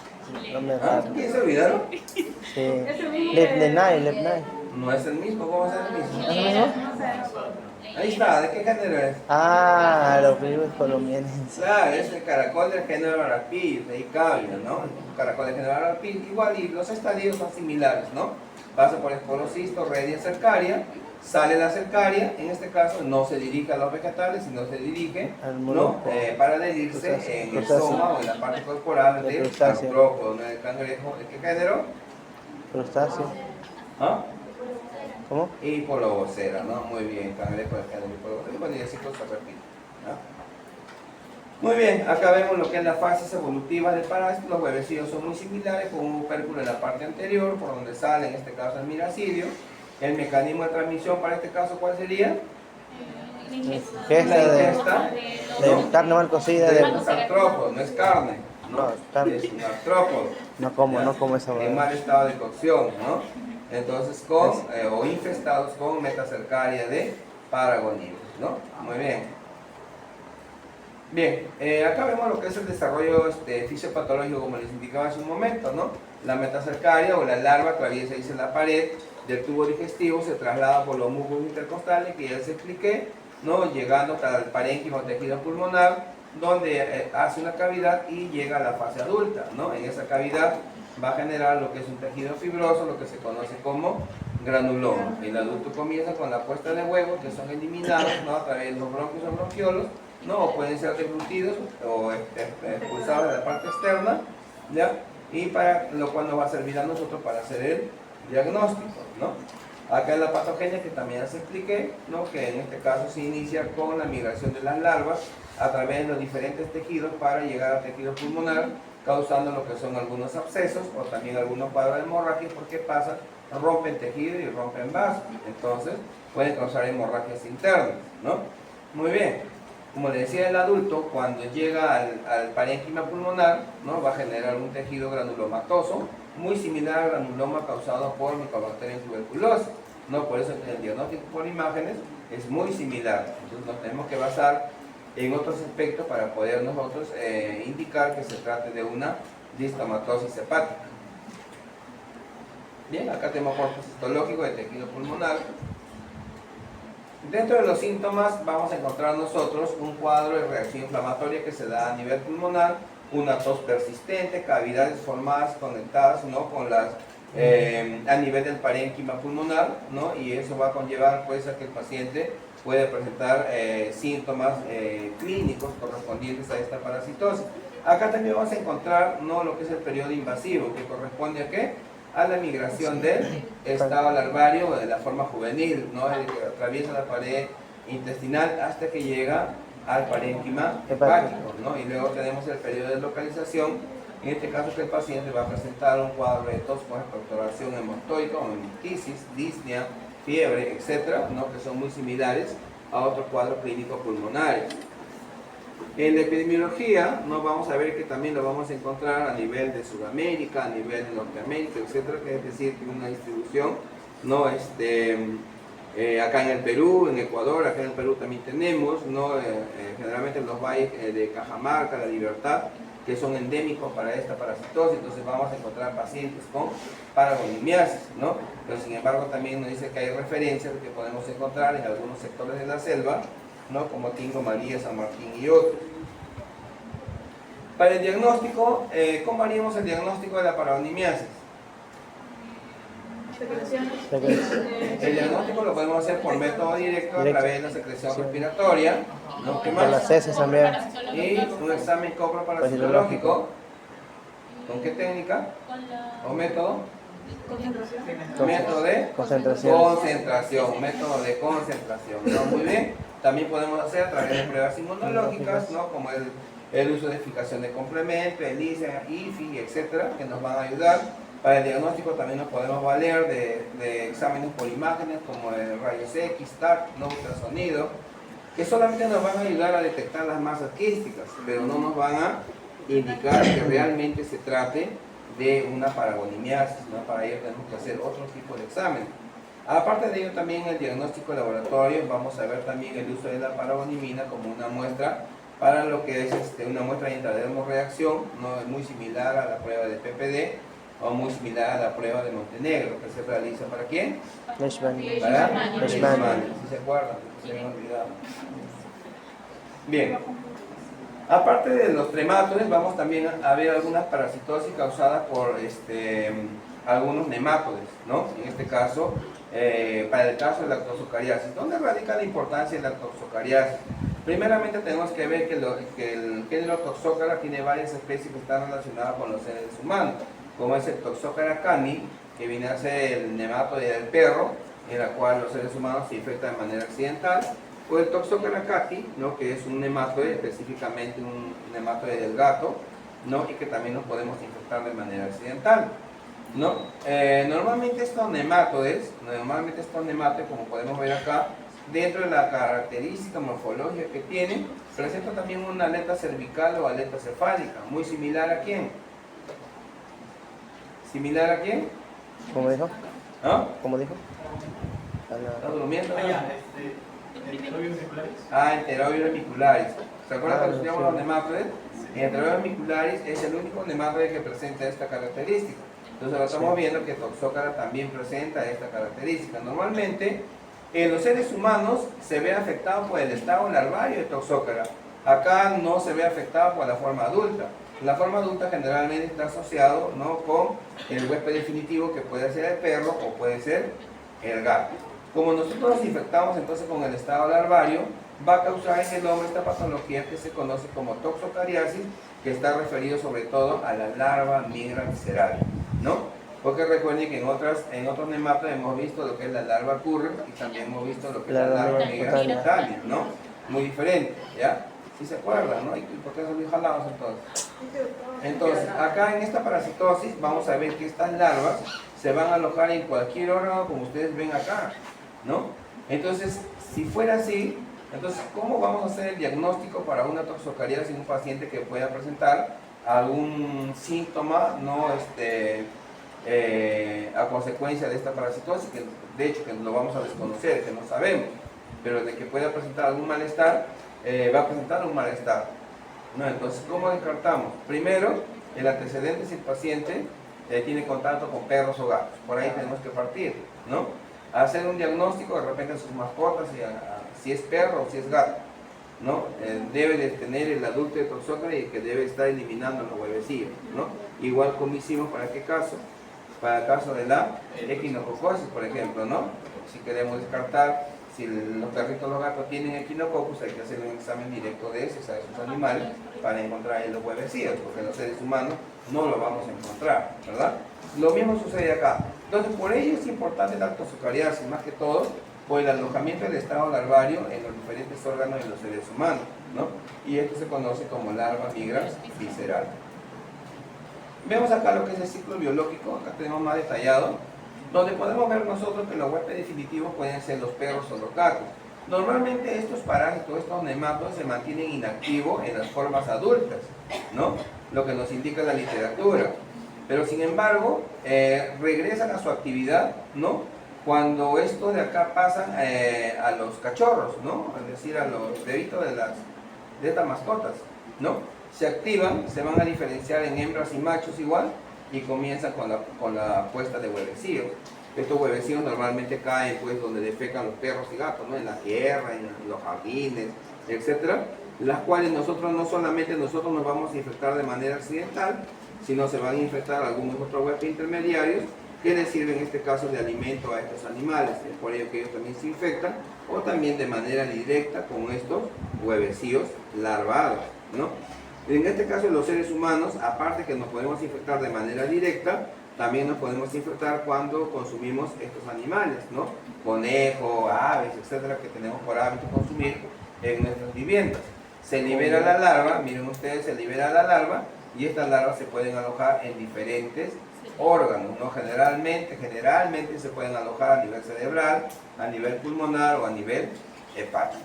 Speaker 2: no me da.
Speaker 1: ¿Quién se olvidaron?
Speaker 2: Sí. Lepnai.
Speaker 1: No es el mismo, ¿cómo es el mismo?
Speaker 2: ¿Es el mismo?
Speaker 1: Ahí está, ¿de qué género es?
Speaker 2: Ah, los virus colombianos.
Speaker 1: Claro, es el caracol del género Arapil, de ahí cambia, ¿no? El caracol del género Arapil, igual, y los estadios son similares, ¿no? Pasa por esporocisto, redia cercaria, sale la cercaria, en este caso no se dirige a los vegetales, sino se dirige, ¿no? Para adherirse en el soma o en la parte corporal del artrópodo, ¿no? El cangrejo, ¿de qué género?
Speaker 2: Crustáceo.
Speaker 1: ¿Ah?
Speaker 2: ¿Cómo?
Speaker 1: Y polvocera, ¿no? Muy bien, cangrejo de género y polvocera. Bueno, y así pues se repite, ¿no? Muy bien, acá vemos lo que es las fases evolutivas del parásito. Los huevecillos son muy similares, con un opérculo en la parte anterior, por donde sale en este caso el miracidio. El mecanismo de transmisión para este caso, ¿cuál sería?
Speaker 3: La ingesta.
Speaker 2: Ingesta
Speaker 1: La ingesta
Speaker 2: de carne mal cocida.
Speaker 1: de
Speaker 2: De...
Speaker 1: los artrópodos, no es carne, ¿no?
Speaker 2: No, carne.
Speaker 1: Es un artrópodo.
Speaker 2: No como esa
Speaker 1: En
Speaker 2: hueá.
Speaker 1: mal estado de cocción, ¿no? Entonces, o infestados con metacercaria de Paragonimus, ¿no? Muy bien. Bien, acá vemos lo que es el desarrollo fisiopatológico, como les indicaba hace un momento, ¿no? La metacercaria o la larva atraviesa, dice, la pared del tubo digestivo, se traslada por los músculos intercostales, que ya les expliqué, ¿no? Llegando hasta el parénquima o tejido pulmonar, donde hace una cavidad y llega a la fase adulta, ¿no? En esa cavidad va a generar lo que es un tejido fibroso, lo que se conoce como granuloma. El adulto comienza con la puesta de huevos, que son eliminados, ¿no? A través de los bronquios o bronquiolos, ¿no? O pueden ser deglutidos o expulsados de la parte externa, ¿ya? Y para lo cual nos va a servir a nosotros para hacer el diagnóstico, ¿no? Acá en la patogenia, que también les expliqué, ¿no? Que en este caso se inicia con la migración de las larvas a través de los diferentes tejidos para llegar al tejido pulmonar, causando lo que son algunos abscesos o también algunos cuadros de hemorragia, porque pasa, rompen tejido y rompen vasos, entonces pueden causar hemorragias internas, ¿no? Muy bien. Como le decía, el adulto, cuando llega al parénquima pulmonar, ¿no? Va a generar un tejido granulomatoso, muy similar al granuloma causado por Mycobacterium tuberculosis, ¿no? Por eso el diagnóstico por imágenes es muy similar. Entonces nos tenemos que basar en otros aspectos para poder nosotros indicar que se trate de una distomatosis hepática. Bien, acá tenemos corpus histológico de tejido pulmonar. Dentro de los síntomas vamos a encontrar nosotros un cuadro de reacción inflamatoria que se da a nivel pulmonar, una tos persistente, cavidades formadas conectadas, ¿no? Con las, a nivel del parénquima pulmonar, ¿no? Y eso va a conllevar pues a que el paciente puede presentar síntomas clínicos correspondientes a esta parasitosis. Acá también vamos a encontrar, ¿no? Lo que es el periodo invasivo, que corresponde a ¿qué? A la migración del estado larvario o de la forma juvenil, ¿no? El que atraviesa la pared intestinal hasta que llega al parénquima hepático, ¿no? Y luego tenemos el periodo de localización, en este caso que el paciente va a presentar un cuadro de tos con expectoración hemostoica o hemoptisis, disnea, fiebre, etcétera, ¿no? Que son muy similares a otros cuadros clínicos pulmonares. En la epidemiología, ¿no? Vamos a ver que también lo vamos a encontrar a nivel de Sudamérica, a nivel de Norteamérica, etcétera, que es decir, que una distribución, ¿no? Acá en el Perú, en Ecuador, acá en el Perú también tenemos, ¿no? Generalmente en los valles de Cajamarca, La Libertad, que son endémicos para esta parasitosis, entonces vamos a encontrar pacientes con paragonimiasis, ¿no? Pero sin embargo también nos dice que hay referencias que podemos encontrar en algunos sectores de la selva, ¿no? Como Tingo, María, San Martín y otros. Para el diagnóstico, ¿cómo haríamos el diagnóstico de la paragonimiasis? El diagnóstico lo podemos hacer por método directo a través de la secreción respiratoria, ¿no? ¿Qué
Speaker 2: Con
Speaker 1: más?
Speaker 2: las heces también.
Speaker 1: Y un examen coproparasitológico. ¿Con qué técnica? ¿O método? Método de concentración, método de concentración, ¿no? Muy bien. También podemos hacer a través de pruebas inmunológicas, ¿no? Como el uso de fijación de complemento, ELISA, IFI, etcétera, que nos van a ayudar. Para el diagnóstico también nos podemos valer de exámenes por imágenes como el rayos X, TAC, no ultrasonido, que solamente nos van a ayudar a detectar las masas quísticas, pero no nos van a indicar que realmente se trate de una paragonimiasis, ¿no? Para ello tenemos que hacer otro tipo de examen. Aparte de ello, también el diagnóstico laboratorio, vamos a ver también el uso de la paragonimina como una muestra para lo que es una muestra de intradermorreacción, ¿no? Es muy similar a la prueba de PPD o muy similar a la prueba de Montenegro, que se realiza ¿para quién?
Speaker 2: Leishman.
Speaker 1: Para
Speaker 2: Leishman.
Speaker 1: si se acuerdan, se habían olvidado. Bien. Aparte de los tremátodes, vamos también a ver algunas parasitosis causadas por algunos nemátodes, ¿no? En este caso, para el caso de la lactosocariasis. ¿Dónde radica la importancia de la lactosocariasis? Primeramente tenemos que ver que el género Toxocara tiene varias especies que están relacionadas con los seres humanos, como es el Toxocara cani, que viene a ser el nematode del perro, en la cual los seres humanos se infectan de manera accidental, o el Toxocara cati, ¿no? Que es un nematoide, específicamente un nematoide del gato, ¿no? Y que también nos podemos infectar de manera accidental, ¿no? Normalmente estos nematodes, como podemos ver acá, dentro de la característica morfológica que tienen, presenta también una aleta cervical o aleta cefálica, muy similar a quién. ¿Similar a quién?
Speaker 2: ¿Cómo dijo?
Speaker 1: ¿Ah?
Speaker 2: ¿Cómo dijo?
Speaker 1: ¿Estás durmiendo?
Speaker 4: Enterobios seculares.
Speaker 1: Enterobios micularis. ¿Se acuerdan cuando
Speaker 2: Claro,
Speaker 1: estudiamos
Speaker 2: sí.
Speaker 1: los nematodes? Enterobios micularis es el único nematode que presenta esta característica. Entonces ahora estamos viendo que Toxocara también presenta esta característica. Normalmente en los seres humanos se ve afectado por el estado larvario de Toxocara. Acá no se ve afectado por la forma adulta. La forma adulta generalmente está asociado, ¿no?, con el huésped definitivo, que puede ser el perro o puede ser el gato. Como nosotros nos infectamos entonces con el estado larvario, va a causar en el hombre esta patología que se conoce como toxocariasis, que está referido sobre todo a la larva migra visceral, ¿no? Porque recuerden que en otros nematodes hemos visto lo que es la larva currer y también hemos visto lo que es la larva migra cutalia, ¿no? Muy diferente, ¿ya? ¿Sí se acuerdan, no? ¿Y por qué son muy jalados entonces? Entonces, acá en esta parasitosis vamos a ver que estas larvas se van a alojar en cualquier órgano, como ustedes ven acá, ¿no? Entonces, si fuera así, entonces, ¿cómo vamos a hacer el diagnóstico para una toxocariasis en un paciente que pueda presentar algún síntoma, ¿no?, a consecuencia de esta parasitosis, que de hecho que lo vamos a desconocer, que no sabemos, pero de que pueda presentar algún malestar, va a presentar un malestar, ¿no? Entonces, ¿cómo descartamos? Primero, el antecedente si el paciente tiene contacto con perros o gatos, por ahí tenemos que partir, ¿no? Hacer un diagnóstico de repente de sus mascotas, si es perro o si es gato, ¿no? Debe de tener el adulto de Toxocara y que debe estar eliminando los huevecillos, ¿no? Igual como hicimos para qué caso, para el caso de la equinococosis, por ejemplo, ¿no? Si queremos descartar si los perritos o los gatos tienen equinococcus, hay que hacer un examen directo de esos animales para encontrar ahí los huevecillos, porque los seres humanos no lo vamos a encontrar, ¿verdad? Lo mismo sucede acá. Entonces, por ello es importante la toxocariasis, más que todo, por el alojamiento del estado larvario en los diferentes órganos de los seres humanos, ¿no? Y esto se conoce como larva migra visceral. Vemos acá lo que es el ciclo biológico, acá tenemos más detallado, donde podemos ver nosotros que los huéspedes definitivos pueden ser los perros o los gatos. Normalmente estos parásitos, estos nematodos, se mantienen inactivos en las formas adultas, ¿no? Lo que nos indica la literatura. Pero sin embargo, regresan a su actividad, ¿no?, cuando estos de acá pasan a los cachorros, ¿no?, es decir, a los bebitos de estas mascotas, ¿no? Se activan, se van a diferenciar en hembras y machos igual, y comienzan con la puesta de huevecillos. Estos huevecillos normalmente caen pues donde defecan los perros y gatos, ¿no?, en la tierra, en los jardines, etcétera, las cuales nosotros no solamente nos vamos a infectar de manera accidental, sino se van a infectar algunos otros huéspedes intermediarios que les sirven en este caso de alimento a estos animales. Es por ello que ellos también se infectan, o también de manera directa con estos huevecillos larvados, ¿no? En este caso, los seres humanos, aparte que nos podemos infectar de manera directa, también nos podemos infectar cuando consumimos estos animales, ¿no? Conejos, aves, etcétera, que tenemos por hábito consumir en nuestras viviendas. Se libera la larva, miren ustedes, se libera la larva, y estas larvas se pueden alojar en diferentes órganos, ¿no? Generalmente se pueden alojar a nivel cerebral, a nivel pulmonar o a nivel hepático.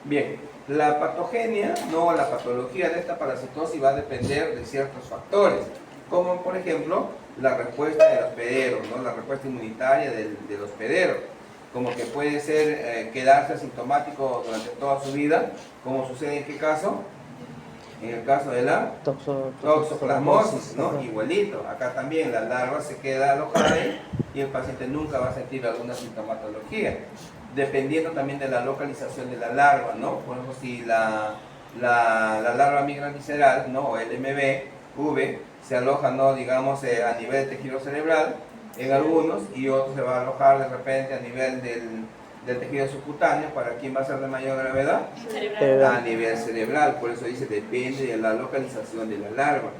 Speaker 1: Bien, la patogenia, no, la patología de esta parasitosis va a depender de ciertos factores, como por ejemplo la respuesta del hospedero, ¿no?, la respuesta inmunitaria del hospedero, como que puede ser quedarse asintomático durante toda su vida, como sucede en qué caso, en el caso de la toxoplasmosis, ¿no? Igualito, acá también la larva se queda alojada ahí y el paciente nunca va a sentir alguna sintomatología, dependiendo también de la localización de la larva, ¿no? Por ejemplo, si la larva migra visceral, ¿no?, o LMV se aloja, ¿no?, digamos, a nivel de tejido cerebral en algunos, y otros se va a alojar de repente a nivel del tejido subcutáneo. ¿Para quién va a ser de mayor gravedad?
Speaker 3: Cerebral.
Speaker 1: A nivel cerebral, por eso dice depende de la localización de la larva.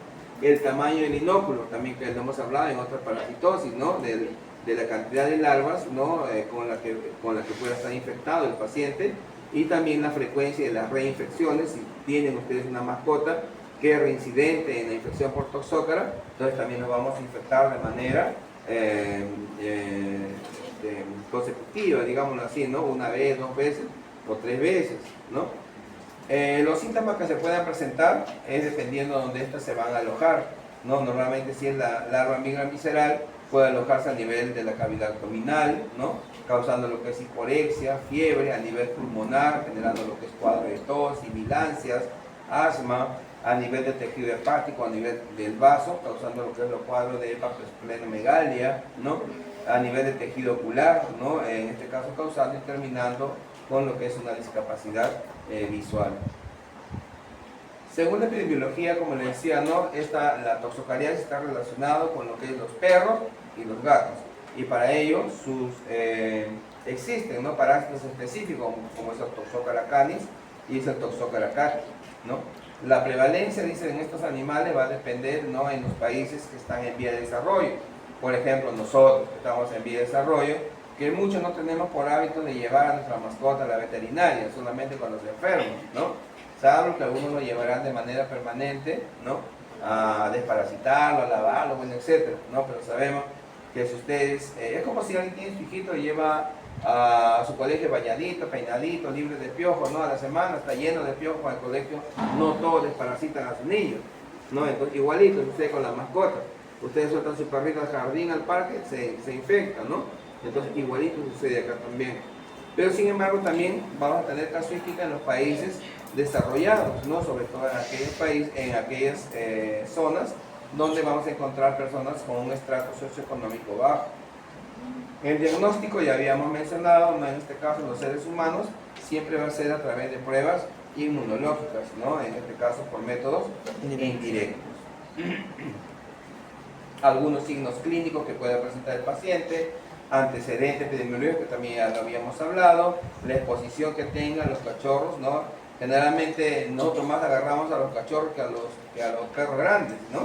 Speaker 1: El tamaño del inóculo, también que lo hemos hablado en otras parasitosis, ¿no?, de la cantidad de larvas, ¿no? con la que pueda estar infectado el paciente, y también la frecuencia de las reinfecciones. Si tienen ustedes una mascota que es reincidente en la infección por toxócara, entonces también nos vamos a infectar de manera consecutiva, digámoslo así, ¿no? Una vez, 2 veces o 3 veces, ¿no? Los síntomas que se puedan presentar es dependiendo de dónde éstas se van a alojar, ¿no? Normalmente si es la larva migra visceral, puede alojarse a nivel de la cavidad abdominal, ¿no? Causando lo que es hiporexia, fiebre a nivel pulmonar, generando lo que es cuadro de tos, sibilancias, asma, a nivel del tejido hepático, a nivel del vaso, causando lo que es los cuadros de hepatosplenomegalia, ¿no? A nivel del tejido ocular, ¿no? En este caso causando y terminando con lo que es una discapacidad visual. Según la epidemiología, como les decía, ¿no? La toxocariasis está relacionada con lo que es los perros y los gatos, y para ello existen, ¿no? parásitos específicos como es el Toxocara canis y es el Toxocara cati, ¿no? La prevalencia, dicen, en estos animales va a depender, ¿no? en los países que están en vía de desarrollo. Por ejemplo, nosotros que estamos en vía de desarrollo, que muchos no tenemos por hábito de llevar a nuestra mascota a la veterinaria, solamente cuando se enferman, ¿no? Salvo que algunos lo llevarán de manera permanente, ¿no? A desparasitarlo, a lavarlo, bueno, etcétera, ¿no? Pero sabemos que si ustedes, es como si alguien tiene su hijito y lleva a su colegio bañadito, peinadito, libre de piojos, ¿no? A la semana está lleno de piojos en el colegio, no todos desparasitan a sus niños, ¿no? Entonces, igualito, ustedes con la mascota, ustedes sueltan su perrito al jardín, al parque, se infectan, ¿no? Entonces, igualito sucede acá también. Pero sin embargo, también vamos a tener casuística en los países desarrollados, ¿no? Sobre todo en aquellos países, en aquellas zonas donde vamos a encontrar personas con un estrato socioeconómico bajo. El diagnóstico ya habíamos mencionado, ¿no? En este caso los seres humanos, siempre va a ser a través de pruebas inmunológicas, ¿no? En este caso por métodos indirectos. Algunos signos clínicos que puede presentar el paciente, antecedentes epidemiológicos que también ya lo habíamos hablado, la exposición que tengan los cachorros, ¿no? Generalmente nosotros más agarramos a los cachorros que a los perros grandes, ¿no?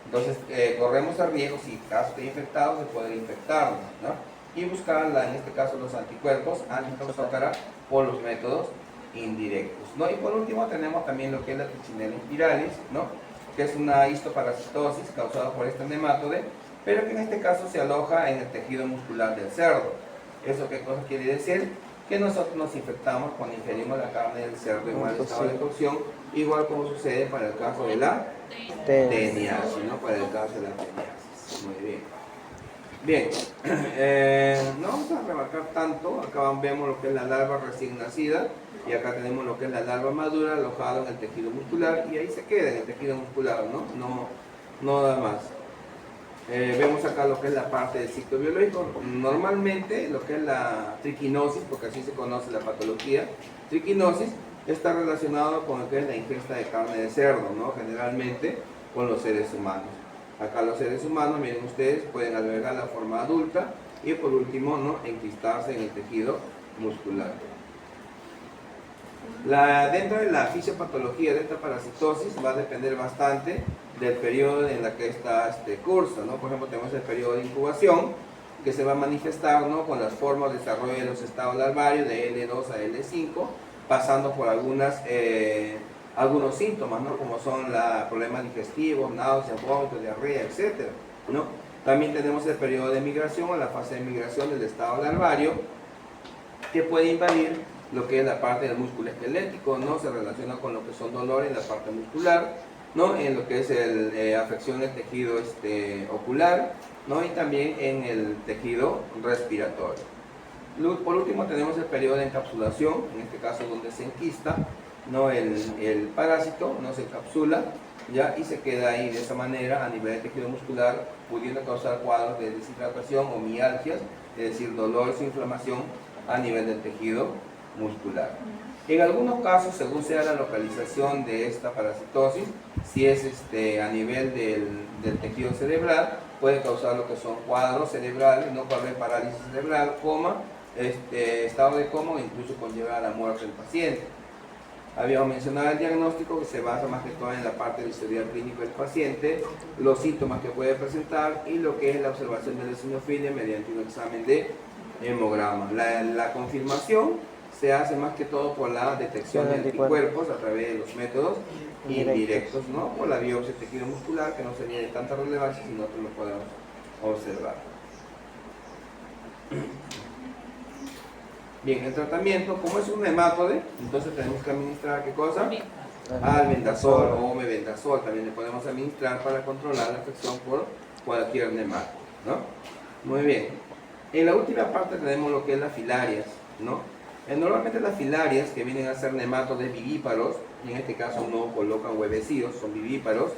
Speaker 1: Entonces corremos el riesgo, si caso de infectados, de poder infectarnos, ¿no? Y buscar, en este caso, los anticuerpos anti-toxócara por los métodos indirectos, ¿no? Y por último tenemos también lo que es la Trichinella spiralis, ¿no? Que es una histoparasitosis causada por este nematode, pero que en este caso se aloja en el tejido muscular del cerdo. ¿Eso qué cosa quiere decir? Que nosotros nos infectamos cuando ingerimos la carne del cerdo en mal estado de cocción, igual como sucede para el caso de la teniasis, ¿no? Para el caso de la teniasis. Muy bien. Bien, no vamos a remarcar tanto. Acá vemos lo que es la larva recién nacida, y acá tenemos lo que es la larva madura alojada en el tejido muscular, y ahí se queda en el tejido muscular, no nada más. Vemos acá lo que es la parte del ciclo biológico. Normalmente lo que es la triquinosis, porque así se conoce la patología, triquinosis está relacionado con lo que es la ingesta de carne de cerdo, ¿no? Generalmente con los seres humanos. Acá los seres humanos, miren ustedes, pueden albergar la forma adulta y por último, ¿no? Enquistarse en el tejido muscular. Dentro de la fisiopatología de esta parasitosis va a depender bastante del periodo en el que esta cursa, ¿no? Por ejemplo, tenemos el periodo de incubación, que se va a manifestar, ¿no? Con las formas de desarrollo de los estados larvarios de L2 a L5, pasando por algunos síntomas, ¿no? Como son problemas digestivos, náuseas, vómitos, diarrea, etc., ¿no? También tenemos el periodo de migración, o la fase de migración del estado larvario, que puede invadir lo que es la parte del músculo esquelético, ¿no? Se relaciona con lo que son dolores en la parte muscular, ¿no? En lo que es afección del tejido ocular, ¿no? Y también en el tejido respiratorio. Por último tenemos el periodo de encapsulación, en este caso donde se enquista, ¿no? el parásito, no se encapsula, ¿ya? Y se queda ahí de esa manera a nivel del tejido muscular, pudiendo causar cuadros de deshidratación o mialgias, es decir, dolores e inflamación a nivel del tejido muscular. En algunos casos, según sea la localización de esta parasitosis, si es a nivel del tejido cerebral, puede causar lo que son cuadros cerebrales, no cuadros de parálisis cerebral, coma, estado de coma, o incluso conllevar a la muerte del paciente. Habíamos mencionado el diagnóstico, que se basa más que todo en la parte del historial clínico del paciente, los síntomas que puede presentar y lo que es la observación de la eosinofilia mediante un examen de hemograma. La confirmación se hace más que todo por la detección de anticuerpos a través de los métodos indirectos, ¿no? Por la biopsia de tejido muscular, que no sería de tanta relevancia si nosotros lo podemos observar. Bien, el tratamiento, como es un hemátoide, entonces tenemos que administrar ¿qué cosa? Albendazol o omeprazol, también le podemos administrar para controlar la afección por cualquier nemátodo, ¿no? Muy bien. En la última parte tenemos lo que es las filarias, ¿no? Normalmente las filarias, que vienen a ser nemátodes vivíparos, y en este caso no colocan huevecillos, son vivíparos.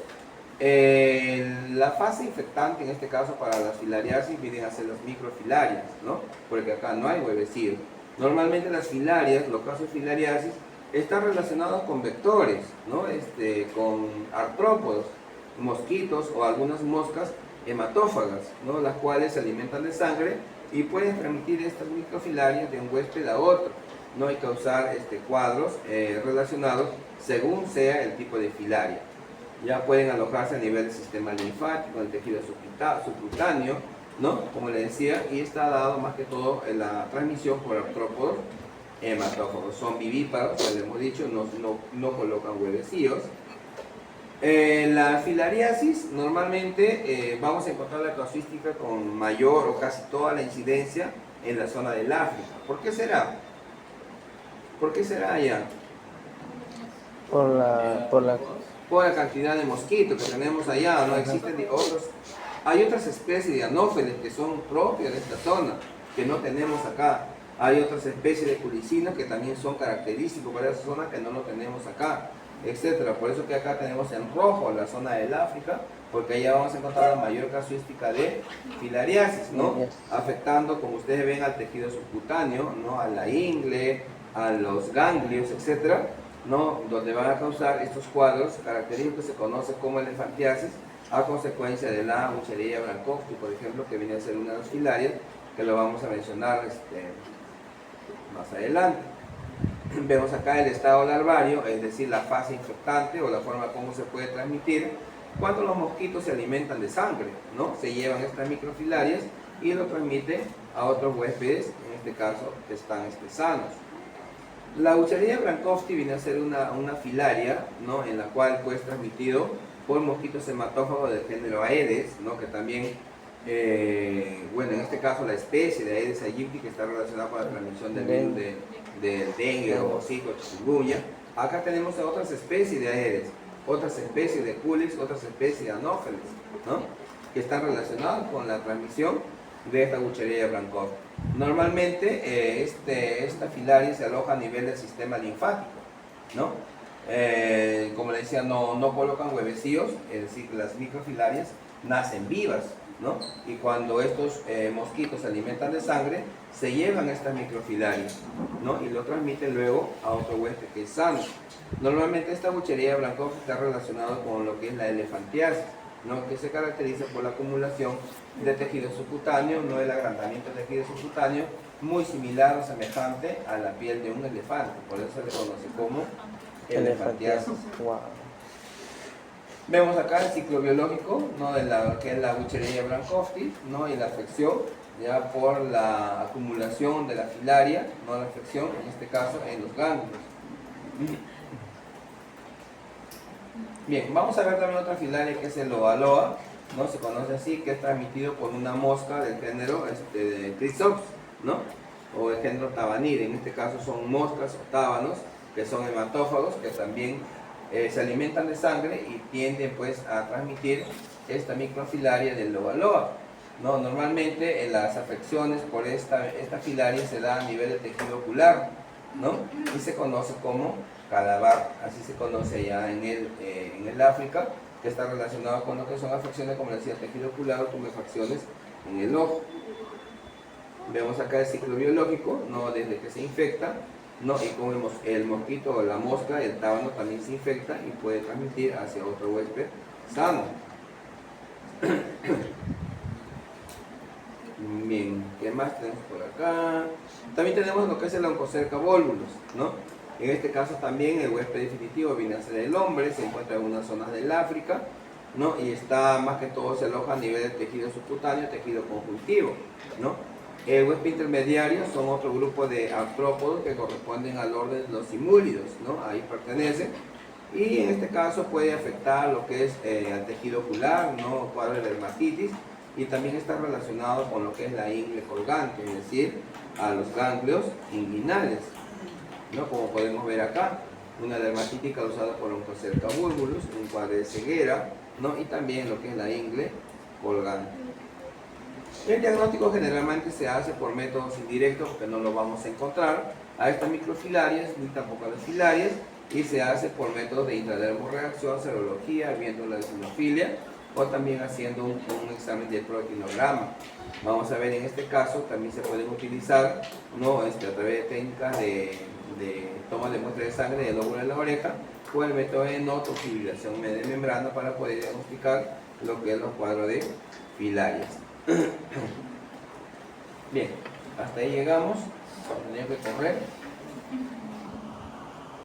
Speaker 1: La fase infectante en este caso para las filariasis vienen a ser las microfilarias, ¿no? Porque acá no hay huevecillos. Normalmente las filarias, los casos de filariasis, están relacionados con vectores, ¿no? Con artrópodos, mosquitos o algunas moscas hematófagas, ¿no? Las cuales se alimentan de sangre y pueden transmitir estas microfilarias de un huésped a otro, ¿no? Y causar cuadros relacionados según sea el tipo de filaria. Ya pueden alojarse a nivel del sistema linfático, en el tejido subcutáneo, ¿no? Como les decía, y está dado más que todo en la transmisión por artrópodos hematófagos. Son vivíparos, ya les hemos dicho, no colocan huevecillos. La filariasis, normalmente vamos a encontrar la casuística con mayor o casi toda la incidencia en la zona del África. ¿Por qué será? ¿Por qué será allá?
Speaker 2: Por la
Speaker 1: Cantidad de mosquitos que tenemos allá, no existen otros. Hay otras especies de anófeles que son propias de esta zona, que no tenemos acá. Hay otras especies de culicinos que también son característicos para esa zona que no lo tenemos acá, etcétera. Por eso que acá tenemos en rojo la zona del África, porque allá vamos a encontrar la mayor casuística de filariasis, ¿no? Afectando, como ustedes ven, al tejido subcutáneo, ¿no? A la ingle, a los ganglios, etcétera, ¿no? Donde van a causar estos cuadros característicos que se conoce como elefantiasis a consecuencia de la Wuchereria Blankowski, por ejemplo, que viene a ser una de las filarias, que lo vamos a mencionar más adelante. Vemos acá el estado larvario, es decir, la fase infectante o la forma como se puede transmitir cuando los mosquitos se alimentan de sangre, ¿no? Se llevan estas microfilarias y lo transmiten a otros huéspedes, en este caso, que están sanos. La Wuchereria Blankowski viene a ser una filaria, ¿no? En la cual pues transmitido por mosquitos hematófagos del género Aedes, ¿no? Que también, bueno, en este caso la especie de Aedes aegypti, que está relacionada con la transmisión del virus del dengue o hocico, chikungunya. Acá tenemos a otras especies de Aedes, otras especies de Culex, otras especies de Anopheles, ¿no? Que están relacionadas con la transmisión de esta Wuchereria Blankowski. Normalmente esta filaria se aloja a nivel del sistema linfático, ¿no? Como les decía, no colocan huevecillos, es decir, que las microfilarias nacen vivas, ¿no? Y cuando estos mosquitos se alimentan de sangre, se llevan estas microfilarias, ¿no? Y lo transmiten luego a otro huésped que es sano. Normalmente esta Wuchereria Blankowski está relacionada con lo que es la elefantiasis, ¿no? Que se caracteriza por la acumulación de tejido subcutáneo, no el agrandamiento del tejido subcutáneo, muy similar o semejante a la piel de un elefante, por eso se le conoce como elefantiasis.
Speaker 2: Wow.
Speaker 1: Vemos acá el ciclo biológico, ¿no? De que es la Wuchereria Blankowski, ¿no? Y la afección ya por la acumulación de la filaria, no la afección, en este caso en los ganglios. Bien, vamos a ver también otra filaria que es el Loa, ¿no? Se conoce así, que es transmitido por una mosca del género de Chrysops, ¿no? O del género Tabanide. En este caso son moscas o tábanos que son hematófagos, que también se alimentan de sangre y tienden pues a transmitir esta microfilaria del Loa, ¿no? Normalmente las afecciones por esta filaria se da a nivel de tejido ocular, ¿no? Y se conoce como calabar, así se conoce allá en el África, que está relacionado con lo que son afecciones, como decía, tejido ocular o tumefacciones en el ojo. Vemos acá el ciclo biológico, ¿no? Desde que se infecta, ¿no? Y con el mosquito o la mosca, el tábano también se infecta y puede transmitir hacia otro huésped sano. Bien, ¿qué más tenemos por acá? También tenemos lo que es el Onchocerca volvulus, ¿no? En este caso también el huésped definitivo viene a ser el hombre, se encuentra en unas zonas del África, ¿no? Y está más que todo, se aloja a nivel de tejido subcutáneo, tejido conjuntivo, ¿no? El huésped intermediario son otro grupo de artrópodos que corresponden al orden de los simúlidos, ¿no? Ahí pertenecen. Y en este caso puede afectar lo que es al tejido ocular, ¿no? Cuadro de dermatitis, y también está relacionado con lo que es la ingle colgante, es decir, a los ganglios inguinales, ¿no? Como podemos ver acá, una dermatitis causada por un Onchocerca bulbulus, un cuadro de ceguera, ¿no? Y también lo que es la ingle colgante. El diagnóstico generalmente se hace por métodos indirectos, porque no lo vamos a encontrar a estas microfilarias ni tampoco a las filarias, y se hace por métodos de intradermorreacción, serología, viendo la eosinofilia, o también haciendo un examen de proteinograma. Vamos a ver, en este caso también se pueden utilizar, ¿no? A través de técnicas de toma de muestra de sangre del lóbulo de la oreja, o el método de notofibrilación de membrana para poder diagnosticar lo que es los cuadros de filarias. Bien, hasta ahí llegamos, tenía que correr.